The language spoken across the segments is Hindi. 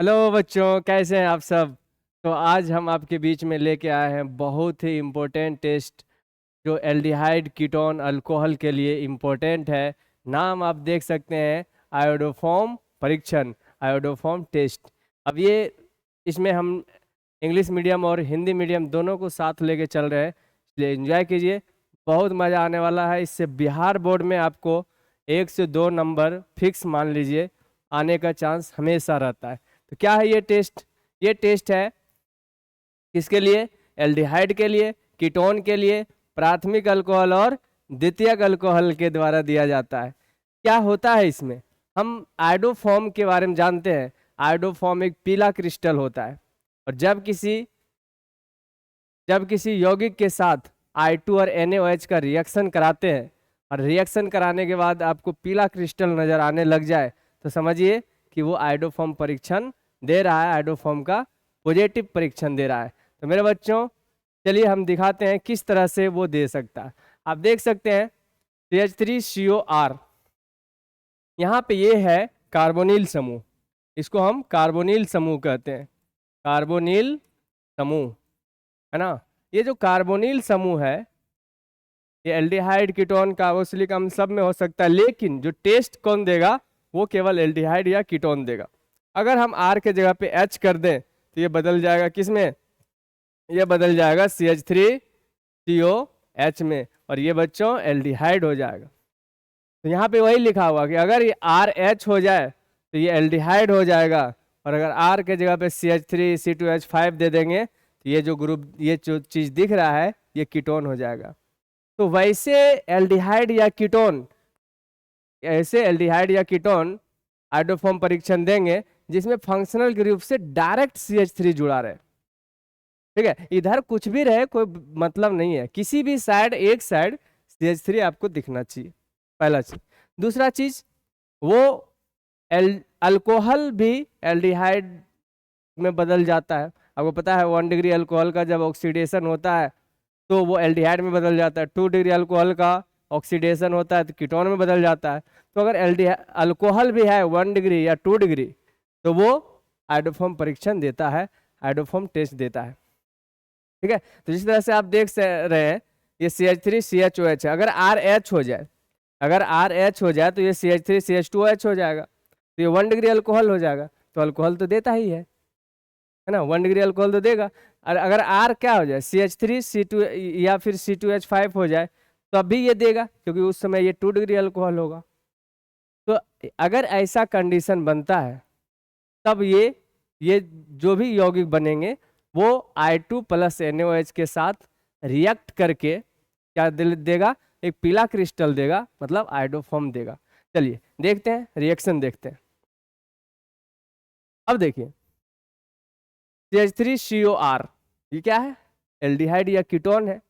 हेलो बच्चों, कैसे हैं आप सब। तो आज हम आपके बीच में लेके आए हैं बहुत ही इम्पोर्टेंट टेस्ट जो एल्डिहाइड कीटोन अल्कोहल के लिए इम्पोर्टेंट है। नाम आप देख सकते हैं, आयोडोफॉर्म परीक्षण, आयोडोफॉर्म टेस्ट। अब ये इसमें हम इंग्लिश मीडियम और हिंदी मीडियम दोनों को साथ लेके चल रहे हैं, इसलिए एंजॉय कीजिए, बहुत मज़ा आने वाला है। इससे बिहार बोर्ड में आपको 1 से 2 नंबर फिक्स मान लीजिए आने का चांस हमेशा रहता है। तो क्या है ये टेस्ट? ये टेस्ट है किसके लिए? एल्डिहाइड के लिए, कीटोन के लिए, प्राथमिक अल्कोहल और द्वितीयक अल्कोहल के द्वारा दिया जाता है। क्या होता है इसमें? हम आयोडोफॉर्म के बारे में जानते हैं। आयोडोफॉर्म एक पीला क्रिस्टल होता है, और जब किसी यौगिक के साथ I2 और NaOH का रिएक्शन कराते हैं, और रिएक्शन कराने के बाद आपको पीला क्रिस्टल नजर आने लग जाए, तो समझिए कि वो आयोडोफॉर्म परीक्षण दे रहा है, आयोडोफॉर्म का पॉजिटिव परीक्षण दे रहा है। तो मेरे बच्चों, चलिए हम दिखाते हैं किस तरह से वो दे सकता है। आप देख सकते हैं CH3COR, यहाँ पे ये है कार्बोनिल समूह, इसको हम कार्बोनिल समूह कहते हैं, कार्बोनिल समूह, है ना। ये जो कार्बोनिल समूह है, ये एल्डिहाइड, कीटोन, कार्बोक्सिलिक अम्ल सब में हो सकता है, लेकिन जो टेस्ट कौन देगा वो केवल एल्डिहाइड या कीटोन देगा। अगर हम R के जगह पे H कर दें तो ये बदल जाएगा किसमें? ये बदल जाएगा CH3COH में, और ये बच्चों एल्डिहाइड हो जाएगा। तो यहाँ पे वही लिखा हुआ कि अगर ये RH हो जाए तो ये एल्डिहाइड हो जाएगा, और अगर R के जगह पे CH3C2H5 दे देंगे तो ये जो ग्रुप, ये जो चीज़ दिख रहा है, ये कीटोन हो जाएगा। तो वैसे एल्डिहाइड या कीटोन, ऐसे एल्डिहाइड या कीटोन आयोडोफॉर्म परीक्षण देंगे जिसमें फंक्शनल ग्रुप से डायरेक्ट CH3 जुड़ा रहे। ठीक है, इधर कुछ भी रहे कोई मतलब नहीं है, किसी भी साइड, एक साइड CH3 आपको दिखना चाहिए, पहला चीज। दूसरा चीज, वो अल्कोहल भी एल्डिहाइड में बदल जाता है। आपको पता है 1 डिग्री अल्कोहल का जब ऑक्सीडेशन होता है तो वो एल्डिहाइड में बदल जाता है, 2 डिग्री अल्कोहल का ऑक्सीडेशन होता है तो कीटोन में बदल जाता है। तो अगर अल्कोहल भी है 1 डिग्री या 2 डिग्री, तो वो आयोडोफॉर्म परीक्षण देता है, आयोडोफॉर्म टेस्ट देता है। ठीक है, तो जिस तरह से आप देख रहे हैं, ये CH3CHOH है। अगर RH हो जाए, अगर RH हो जाए तो ये CH3CH2OH हो जाएगा, तो ये 1 डिग्री अल्कोहल हो जाएगा। तो अल्कोहल तो देता ही है ना, 1 डिग्री अल्कोहल तो देगा। और अगर R क्या हो जाए, CH3C2 या फिर C2H5 हो जाए, तो अभी ये देगा, क्योंकि उस समय ये 2 डिग्री अल्कोहल होगा। तो अगर ऐसा कंडीशन बनता है, तब ये जो भी यौगिक बनेंगे वो I2 प्लस NaOH के साथ रिएक्ट करके क्या देगा? एक पीला क्रिस्टल देगा, मतलब आयोडोफॉर्म देगा। चलिए देखते हैं, रिएक्शन देखते हैं। अब देखिए CH3COR, ये क्या है? एल्डिहाइड या कीटोन है।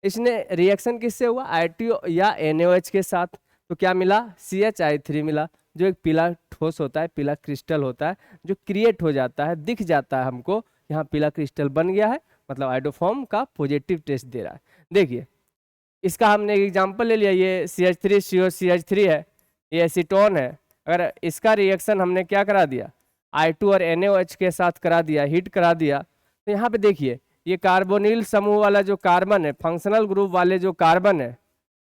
इसने रिएक्शन किससे हुआ? I2 या NaOH के साथ। तो क्या मिला? CHI3 मिला, जो एक पीला ठोस होता है, पीला क्रिस्टल होता है, जो क्रिएट हो जाता है, दिख जाता है हमको, यहाँ पीला क्रिस्टल बन गया है, मतलब आयोडोफॉर्म का पॉजिटिव टेस्ट दे रहा है। देखिए इसका हमने एक एग्जाम्पल ले लिया, ये CH3COCH3 है, ये एसीटोन है। अगर इसका रिएक्शन हमने क्या करा दिया, I2 और NaOH के साथ करा दिया, हीट करा दिया, तो यहाँ पे देखिए ये कार्बोनिल समूह वाला जो कार्बन है, फंक्शनल ग्रुप वाले जो कार्बन है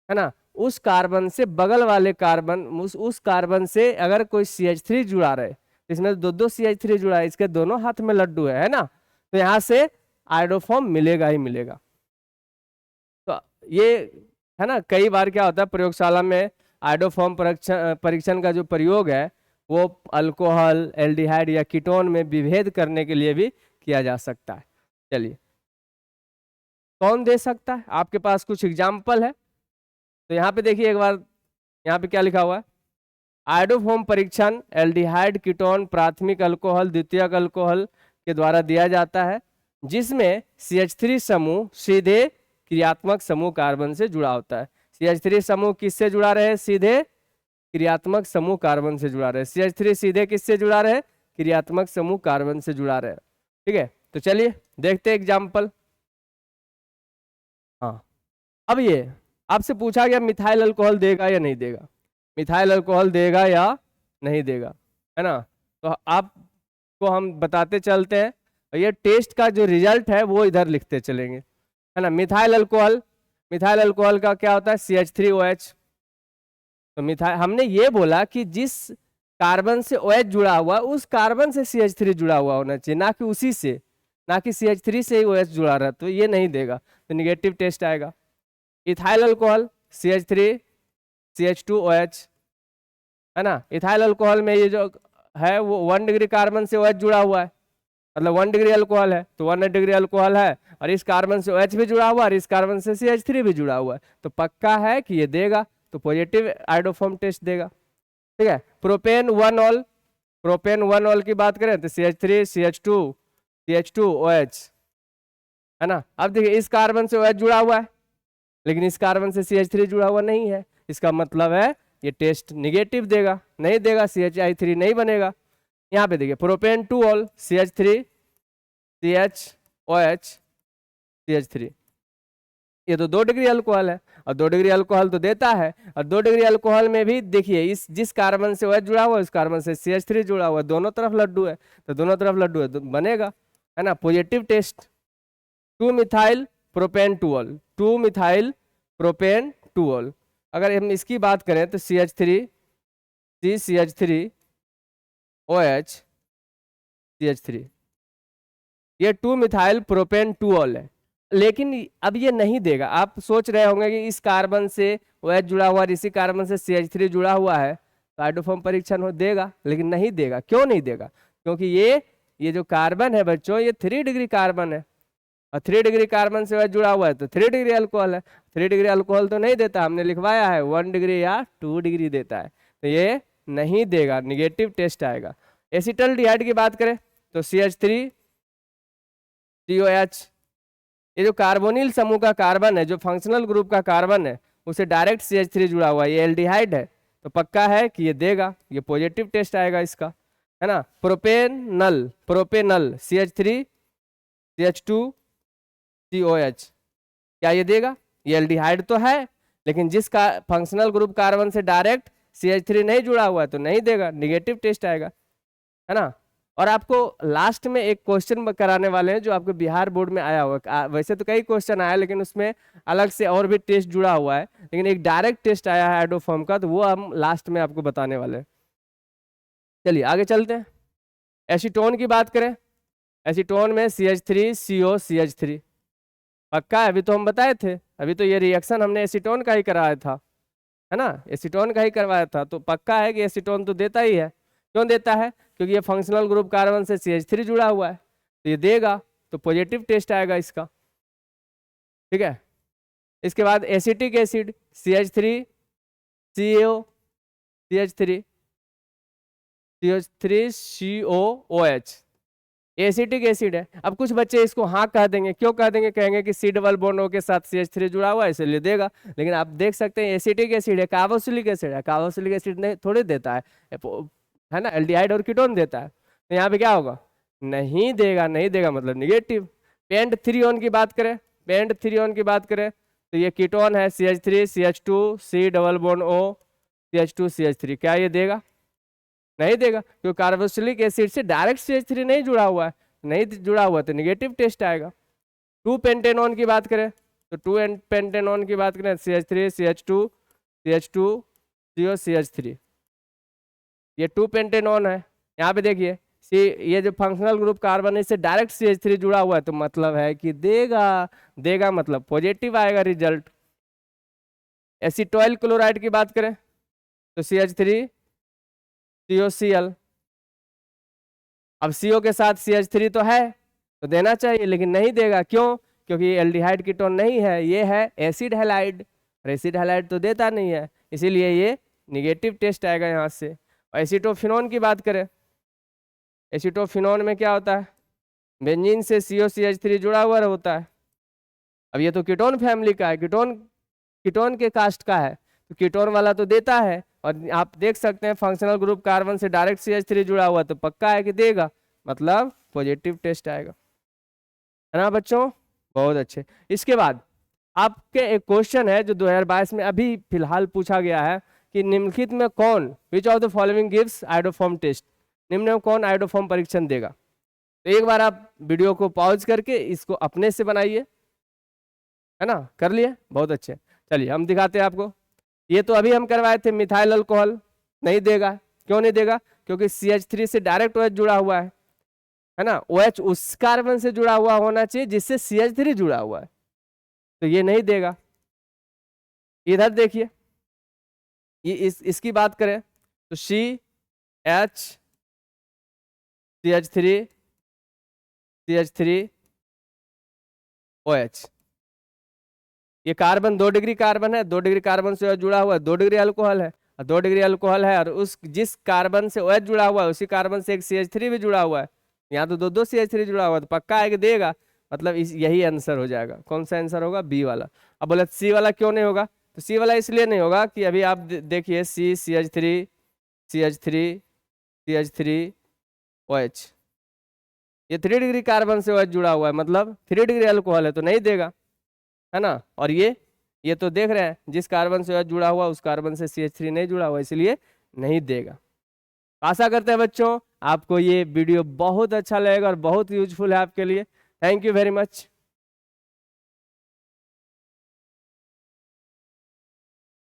ना, उस कार्बन से बगल वाले कार्बन, उस कार्बन से अगर कोई CH3 जुड़ा रहे, इसमें दो दो CH3 जुड़ा है, इसके दोनों हाथ में लड्डू है ना, तो यहाँ से आयोडोफॉर्म मिलेगा ही मिलेगा। तो ये है ना, कई बार क्या होता है प्रयोगशाला में आयोडोफॉर्म परीक्षण का जो प्रयोग है वो अल्कोहल, एल्डिहाइड या कीटोन में विभेद करने के लिए भी किया जा सकता है। चलिए कौन दे सकता है, आपके पास कुछ एग्जाम्पल है? तो यहाँ पे देखिए एक बार, यहाँ पे क्या लिखा हुआ है? आयोडोफॉर्म परीक्षण एल्डिहाइड, कीटोन, प्राथमिक अल्कोहल, द्वितीयक अल्कोहल के द्वारा दिया जाता है, जिसमें CH3 समूह सीधे क्रियात्मक समूह कार्बन से जुड़ा होता है। CH3 समूह किससे जुड़ा रहे? सीधे क्रियात्मक समूह कार्बन से जुड़ा रहे। CH3 सीधे किससे जुड़ा रहे? क्रियात्मक समूह कार्बन से जुड़ा रहे। ठीक है, तो चलिए देखते हैं एग्जाम्पल। हाँ, अब ये आपसे पूछा गया मिथाइल अल्कोहल देगा या नहीं देगा, मिथाइल अल्कोहल देगा या नहीं देगा, है ना। तो आप को हम बताते चलते हैं और ये टेस्ट का जो रिजल्ट है वो इधर लिखते चलेंगे, है ना। मिथाइल अल्कोहल का क्या होता है, CH3OH। तो मिथाइल, हमने ये बोला कि जिस कार्बन से OH जुड़ा हुआ उस कार्बन से CH3 जुड़ा हुआ होना चाहिए, ना कि उसी से, ना कि CH3 से ही OH जुड़ा रहा, तो ये नहीं देगा, तो निगेटिव टेस्ट आएगा। इथाइल अल्कोहल CH3 CH2OH, है ना। इथाइल अल्कोहल में ये जो है वो 1 डिग्री कार्बन से OH जुड़ा हुआ है, मतलब 1 डिग्री अल्कोहल है, तो 1 डिग्री अल्कोहल है और इस कार्बन से OH भी जुड़ा हुआ और इस कार्बन से CH3 भी जुड़ा हुआ है, तो पक्का है कि ये देगा, तो पॉजिटिव आयोडोफॉर्म टेस्ट देगा, ठीक है। प्रोपेन 1 ऑल की बात करें तो CH3 CH2OH, है ना। अब देखिए इस कार्बन से OH जुड़ा हुआ है लेकिन इस कार्बन से CH3 जुड़ा हुआ नहीं है, इसका मतलब है ये टेस्ट निगेटिव देगा, नहीं देगा, CHI3 नहीं बनेगा। यहाँ पे देखिए propane 2 all CH3 CHOH CH3, ये तो 2 डिग्री अल्कोहल है और 2 डिग्री अल्कोहल तो देता है, और 2 डिग्री अल्कोहल में भी देखिए इस जिस कार्बन से OH जुड़ा हुआ है उस कार्बन से CH3 जुड़ा हुआ है, दोनों तरफ लड्डू है, तो दोनों तरफ लड्डू है तो बनेगा, है ना, positive test. 2 methyl propane 2 ol, 2 methyl propane 2 ol, अगर हम इसकी बात करें तो CH3 CH3OH CH3, ये 2 मिथाइल प्रोपेन 2 ऑल है, लेकिन अब ये नहीं देगा। आप सोच रहे होंगे कि इस कार्बन से OH जुड़ा हुआ और इसी कार्बन से CH3 जुड़ा हुआ है तो आयोडोफॉर्म परीक्षण हो देगा, लेकिन नहीं देगा। क्यों नहीं देगा? क्योंकि ये जो कार्बन है बच्चों, ये 3 डिग्री कार्बन है और 3 डिग्री कार्बन से OH जुड़ा हुआ है तो 3 डिग्री अल्कोहल है। 3 डिग्री अल्कोहल तो नहीं देता, हमने लिखवाया है 1 डिग्री या 2 डिग्री देता है, तो ये नहीं देगा, निगेटिव टेस्ट आएगा। एसिटल्डिहाइड की बात करें तो CH3COH, ये जो कार्बोनिल समूह का कार्बन है, जो फंक्शनल ग्रुप का कार्बन है, उसे डायरेक्ट CH3 जुड़ा हुआ है, ये एल्डिहाइड है, तो पक्का है कि ये देगा, ये पॉजिटिव टेस्ट आएगा इसका, है ना। प्रोपेनल CH3 CH2COH, क्या ये देगा? ये एल्डिहाइड तो है लेकिन जिसका फंक्शनल ग्रुप कार्बन से डायरेक्ट CH3 नहीं जुड़ा हुआ है तो नहीं देगा, निगेटिव टेस्ट आएगा, है ना। और आपको लास्ट में एक क्वेश्चन कराने वाले हैं जो आपके बिहार बोर्ड में आया हुआ, वैसे तो कई क्वेश्चन आया लेकिन उसमें अलग से और भी टेस्ट जुड़ा हुआ है, लेकिन एक डायरेक्ट टेस्ट आया है आयोडोफॉर्म का, तो वो हम लास्ट में आपको बताने वाले हैं। चलिए आगे चलते हैं। एसीटोन की बात करें, एसीटोन में CH3CO CH3, पक्का है, अभी तो हम बताए थे, अभी तो ये रिएक्शन हमने एसीटोन का ही कराया था, है ना, एसीटोन का ही करवाया था, तो पक्का है कि एसीटोन तो देता ही है। क्यों देता है? क्योंकि ये फंक्शनल ग्रुप कार्बन से CH3 जुड़ा हुआ है, तो ये देगा, तो पॉजिटिव टेस्ट आएगा इसका, ठीक है। इसके बाद acetic acid CH3CO CH3 CH3COOH, acetic acid है। अब कुछ बच्चे इसको हाँ कह देंगे, क्यों कह देंगे? कहेंगे कि C डबल बॉन्ड O के साथ CH3 जुड़ा हुआ है इसलिए देगा, लेकिन आप देख सकते हैं एसिटिक एसिड है, कार्बोक्सिलिक एसिड है, कार्बोक्सिलिक एसिड नहीं थोड़ी देता है ना, एल्डिहाइड और कीटोन देता है, तो यहाँ पे क्या होगा? नहीं देगा, नहीं देगा मतलब निगेटिव। पेंट 3 ऑन की बात करें, पेंट 3 ऑन की बात करें तो ये कीटोन है CH3 CH2 C double bond O CH2 CH3, क्या ये देगा? नहीं देगा, क्योंकि कार्बोक्सिलिक एसिड से डायरेक्ट CH3 नहीं जुड़ा हुआ है, नहीं जुड़ा हुआ तो निगेटिव टेस्ट आएगा। 2 पेंटेनॉन की बात करें तो 2 पेंटेनॉन की बात करें CH3 CH2 CH2 CO CH3, ये 2 पेंटेनॉन है। यहाँ पे देखिए ये जो फंक्शनल ग्रुप कार्बन है इससे डायरेक्ट CH3 जुड़ा हुआ है, तो मतलब है कि देगा मतलब पॉजिटिव आएगा रिजल्ट। एसीटोइल क्लोराइड की बात करें तो CH3 COCl, अब CO के साथ CH3 तो है तो देना चाहिए लेकिन नहीं देगा, क्यों? क्योंकि ये एल्डिहाइड कीटोन नहीं है, ये है एसिड हैलाइड, और एसिड हैलाइड तो देता नहीं है, इसीलिए ये निगेटिव टेस्ट आएगा यहाँ से। और एसिटोफिनोन की बात करें, एसिटोफिनोन में क्या होता है? बेंजीन से COCH3 जुड़ा हुआ होता है। अब ये तो कीटोन फैमिली का है, कीटोन के कास्ट का है, तो कीटोन वाला तो देता है, और आप देख सकते हैं फंक्शनल ग्रुप कार्बन से डायरेक्ट CH3 जुड़ा हुआ, तो पक्का है कि देगा, मतलब पॉजिटिव टेस्ट आएगा, है ना बच्चों। बहुत अच्छे। इसके बाद आपके एक क्वेश्चन है जो 2022 में अभी फिलहाल पूछा गया है कि निम्नलिखित में कौन, which of the following gives iodoform test, निम्न में कौन आयोडोफॉर्म परीक्षण देगा? तो एक बार आप वीडियो को पॉज करके इसको अपने से बनाइए, है ना, कर लिए, बहुत अच्छे। चलिए हम दिखाते हैं आपको। ये तो अभी हम करवाए थे मिथाइल अल्कोहल, नहीं देगा। क्यों नहीं देगा? क्योंकि CH3 से डायरेक्ट OH जुड़ा हुआ है ना। OH उस कार्बन से जुड़ा हुआ होना चाहिए जिससे CH3 जुड़ा हुआ है, तो ये नहीं देगा। इधर देखिए, ये इसकी बात करें तो CH CH3 CH3 OH, ये कार्बन 2 डिग्री कार्बन है, 2 डिग्री कार्बन से OH जुड़ा हुआ है, 2 डिग्री अल्कोहल है, 2 डिग्री अल्कोहल है, और उस जिस कार्बन से OH जुड़ा हुआ है उसी कार्बन से एक CH3 भी जुड़ा हुआ है। यहाँ तो दो CH3 जुड़ा हुआ है, तो पक्का है कि देगा। मतलब यही आंसर हो जाएगा। कौन सा आंसर होगा? बी वाला। अब बोले सी वाला क्यों नहीं होगा? तो सी वाला इसलिए नहीं होगा कि अभी आप देखिए CH3 CH3 CH3 OH, ये 3 डिग्री कार्बन से OH जुड़ा हुआ है, मतलब 3 डिग्री अल्कोहल है, तो नहीं देगा, है ना। और ये तो देख रहे हैं जिस कार्बन से OH जुड़ा हुआ उस कार्बन से CH3 नहीं जुड़ा हुआ, इसलिए नहीं देगा। आशा करते हैं बच्चों आपको ये वीडियो बहुत अच्छा लगेगा और बहुत यूजफुल है आपके लिए। Thank you very much.